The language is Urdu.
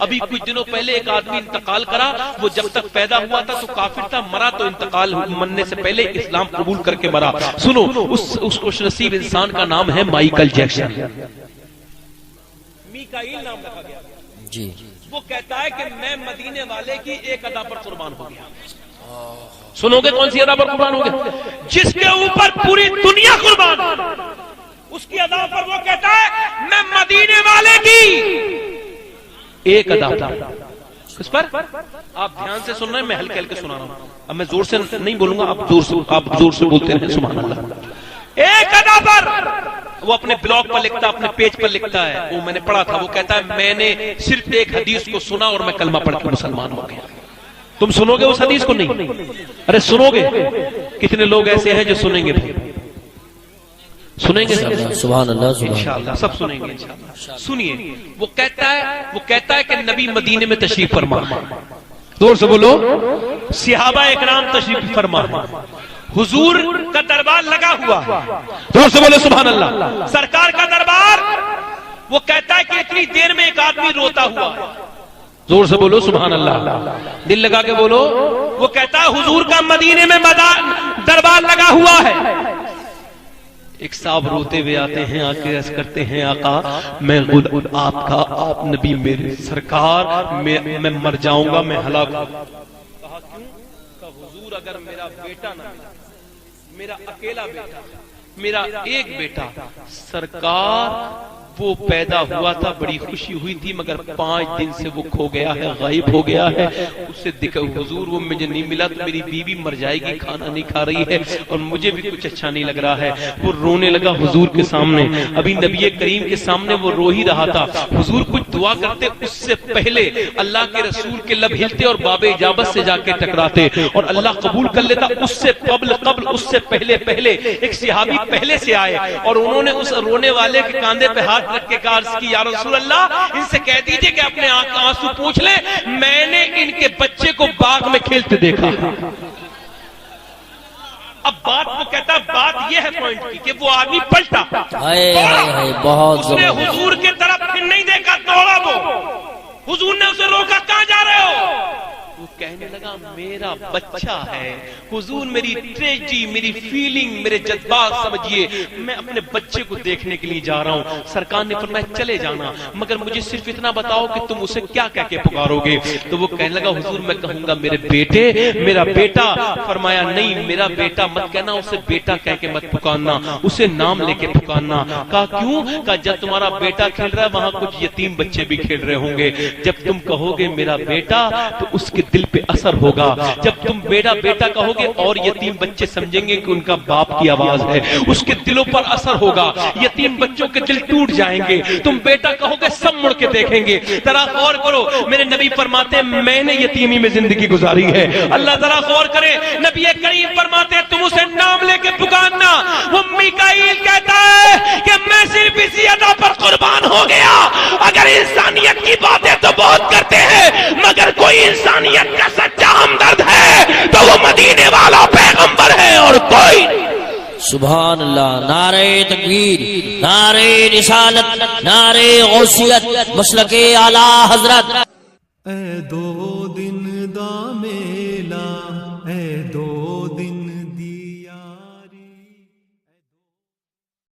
ابھی کچھ دنوں پہلے ایک آدمی انتقال کرا، وہ جب تک پیدا ہوا تھا تو کافر تھا، مرا تو انتقال مرنے سے پہلے اسلام قبول کر کے مرا۔ سنو، اس خوش نصیب انسان کا نام ہے مائیکل جیکسن۔ میکائیل نام رکھا گیا جی۔ وہ کہتا ہے کہ میں مدینے والے کی ایک ادا پر قربان ہو گیا۔ سنو گے کون سی ادا پر قربان ہو گیا؟ جس کے اوپر پوری دنیا قربان، اس کی ادا پر وہ کہتا ہے میں مدینے والے کی ایک ادا پر۔ کس پر؟ آپ دھیان سے سن رہے ہیں، میں ہلکے ہلکے سنا رہا ہوں، اب میں زور سے نہیں بولوں گا، آپ زور سے بولتے رہیں سبحان اللہ۔ ایک ادا پر وہ اپنے بلاگ پر لکھتا، اپنے پیج پر لکھتا ہے، وہ میں نے پڑھا تھا، وہ کہتا ہے میں نے صرف ایک حدیث کو سنا اور میں کلمہ پڑھ کے مسلمان ہو گیا۔ تم سنو گے اس حدیث کو؟ نہیں، ارے سنو گے؟ کتنے لوگ ایسے ہیں جو سنیں گے؟ سنیں گے سبحان اللہ، انشاءاللہ سب سنیں گے انشاءاللہ۔ سنیے، وہ کہتا ہے کہ نبی مدینے میں تشریف فرما، زور سے بولو، صحابہ اکرام تشریف فرما، حضور کا دربار لگا ہوا، زور سے بولو سبحان اللہ، سرکار کا دربار۔ وہ کہتا ہے کہ اتنی دیر میں ایک آدمی روتا ہوا، زور سے بولو سبحان اللہ، دل لگا کے بولو۔ وہ کہتا ہے حضور کا مدینے میں دربار لگا ہوا ہے، ایک صاحب روتے ہوئے آتے ہیں، آ کے عرض کرتے ہیں آقا میں آپ نبی میرے سرکار، میں مر جاؤں گا، میں ہلاک۔ کہا کیوں؟ کہا حضور اگر میرا بیٹا نہ ملا، میرا اکیلا بیٹا، میرا ایک بیٹا، سرکار وہ پیدا ہوا تھا، بڑی خوشی ہوئی تھی، مگر 5 دن سے وہ کھو گیا ہے، غائب ہو گیا ہے، اس سے دکھا حضور وہ مجھے نہیں ملا تو میری بیوی مر جائے گی، کھانا نہیں کھا رہی ہے اور مجھے بھی کچھ اچھا نہیں لگ رہا ہے۔ وہ رونے لگا حضور کے سامنے، ابھی نبی کریم کے سامنے وہ رو ہی رہا تھا، حضور کچھ دعا کرتے اس سے پہلے اللہ کے رسول کے لب ہلتے اور باب اجابت سے جا کے ٹکراتے اور اللہ قبول کر لیتا۔ اس سے قبل اس سے پہلے ایک صحابی پہلے سے آئے اور انہوں نے اس رونے والے کے کاندھے پہ ہاتھ رکھ کے عرض کی یا رسول اللہ ان سے کہہ دیجئے کہ اپنے آنسو پوچھ لیں، میں نے ان کے بچے کو باغ میں کھیلتے دیکھا۔ اب بات وہ کہتا ہے، بات یہ ہے پوائنٹ کی کہ وہ آدمی پلٹا، اس نے حضور کے طرف پھر نہیں دیکھا، دوڑا، وہ حضور نے اسے روکا، کہاں جا رہے ہو؟ وہ کہنے لگا میرا بچہ ہے حضور، میری ٹریجڈی، میری فیلنگ، میرے جذبات سمجھیے، میں اپنے بچے کو دیکھنے کے لیے جا رہا ہوں۔ سرکار نے فرمایا چلے جانا، مگر مجھے صرف اتنا بتاؤ کہ تم اسے کیا کہہ کے پکارو گے؟ تو وہ کہنے لگا حضور میں کہوں گا میرے بیٹے، میرا بیٹا۔ فرمایا نہیں میرا بیٹا مت کہنا، اسے بیٹا کہہ کے مت پکارنا، اسے نام لے کے پکارنا۔ کہا کیوں؟ کہا جب تمہارا بیٹا کھیل رہا ہے وہاں کچھ یتیم بچے بھی کھیل رہے ہوں گے، جب تم کہو گے میرا بیٹا تو اس کے دل پہ اثر ہوگا، جب تم بیٹا بیٹا کہو گے اور یتیم بچے سمجھیں گے کہ ان کا باپ کی آواز ہے، اس کے دلوں پر اثر ہوگا، یتیم بچوں کے دل ٹوٹ جائیں گے۔ تم بیٹا کہو گے سب مڑ کے دیکھیں گے۔ ذرا غور کرو، میرے نبی فرماتے ہیں میں نے یتیمی میں زندگی گزاری ہے۔ اللہ ذرا غور کرے، نبی کریم فرماتے ہیں تم اسے نام لے کے پکارنا۔ وہ میکائیل کہتا ہے کہ میں صرف اسی ادا پر قربان ہو گیا۔ اگر انسانیت کی باتیں تو بہت کرتے ہیں، مگر کوئی انسانیت کا سچا ہمدرد ہے تو وہ مدینے والا پیغمبر ہے اور کوئی نہیں۔ سبحان اللہ، نعرہ تکبیر، نعرہ رسالت، نعرہ غوثیت، مسلک اعلی حضرت۔